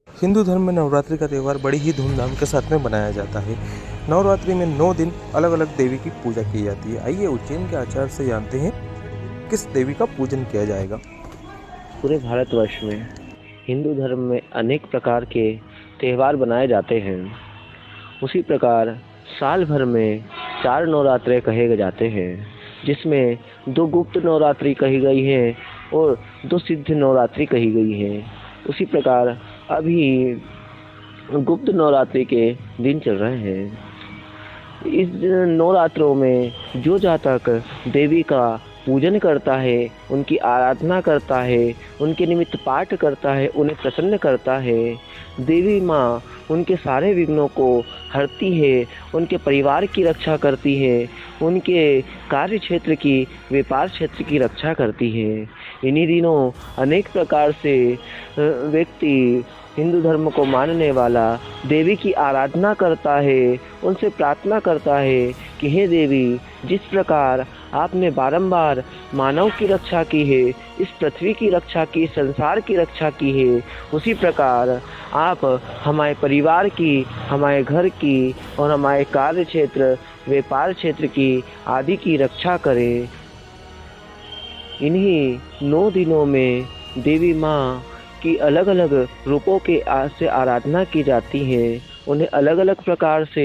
हिंदू धर्म में नवरात्रि का त्यौहार बड़ी ही धूमधाम के साथ में मनाया जाता है। नवरात्रि में 9 दिन अलग अलग देवी की पूजा की जाती है। आइए उज्जैन के आचार से जानते हैं किस देवी का पूजन किया जाएगा। पूरे भारतवर्ष में हिंदू धर्म में अनेक प्रकार के त्यौहार बनाए जाते हैं। उसी प्रकार साल भर में 4 नवरात्रे कहे जाते हैं, जिसमें 2 गुप्त नवरात्रि कही गई है और 2 सिद्ध नवरात्रि कही गई है। उसी प्रकार अभी गुप्त नवरात्रि के दिन चल रहे हैं। इस नवरात्रों में जो जातक देवी का पूजन करता है, उनकी आराधना करता है, उनके निमित्त पाठ करता है, उन्हें प्रसन्न करता है, देवी माँ उनके सारे विघ्नों को हरती है, उनके परिवार की रक्षा करती है, उनके कार्य क्षेत्र की, व्यापार क्षेत्र की रक्षा करती है। इन्हीं दिनों अनेक प्रकार से व्यक्ति हिंदू धर्म को मानने वाला देवी की आराधना करता है, उनसे प्रार्थना करता है कि हे देवी, जिस प्रकार आपने बारंबार मानव की रक्षा की है, इस पृथ्वी की रक्षा की, संसार की रक्षा की है, उसी प्रकार आप हमारे परिवार की, हमारे घर की और हमारे कार्य क्षेत्र, व्यापार क्षेत्र की आदि की रक्षा करें। इन्हीं 9 दिनों में देवी माँ की अलग अलग रूपों के से आराधना की जाती है। उन्हें अलग अलग प्रकार से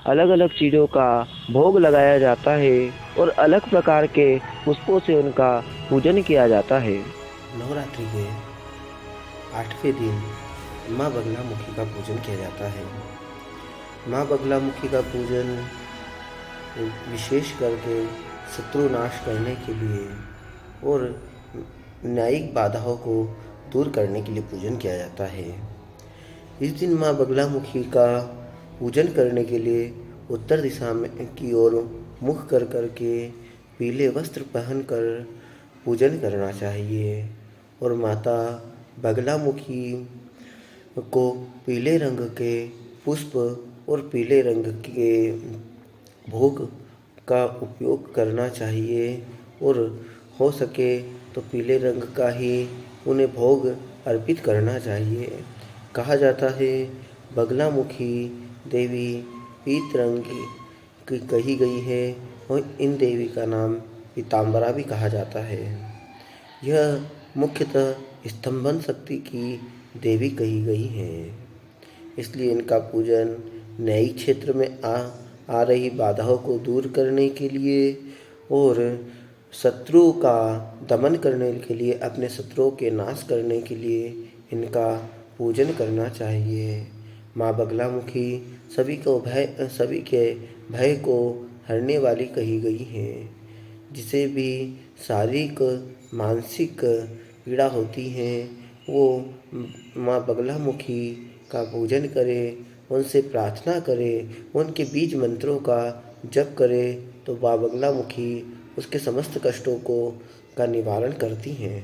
अलग अलग चीज़ों का भोग लगाया जाता है और अलग प्रकार के पुष्पों से उनका पूजन किया जाता है। नवरात्रि के 8वें दिन माँ बगलामुखी का पूजन किया जाता है। माँ बगलामुखी का पूजन विशेष करके शत्रु नाश करने के लिए और न्यायिक बाधाओं को दूर करने के लिए पूजन किया जाता है। इस दिन माँ बगलामुखी का पूजन करने के लिए उत्तर दिशा में की ओर मुख कर के पीले वस्त्र पहनकर पूजन करना चाहिए और माता बगलामुखी को पीले रंग के पुष्प और पीले रंग के भोग का उपयोग करना चाहिए और हो सके तो पीले रंग का ही उन्हें भोग अर्पित करना चाहिए। कहा जाता है बगलामुखी देवी पीत रंग की कही गई है और इन देवी का नाम पीताम्बरा भी कहा जाता है। यह मुख्यतः स्तंभन शक्ति की देवी कही गई है, इसलिए इनका पूजन न्यायिक क्षेत्र में आ रही बाधाओं को दूर करने के लिए और शत्रु का दमन करने के लिए, अपने शत्रुओं के नाश करने के लिए इनका पूजन करना चाहिए। माँ बगलामुखी सभी के भय को हरने वाली कही गई है। जिसे भी शारीरिक मानसिक पीड़ा होती है वो माँ बगलामुखी का पूजन करे, उनसे प्रार्थना करे, उनके बीज मंत्रों का जप करे तो माँ बगलामुखी उसके समस्त कष्टों का निवारण करती हैं।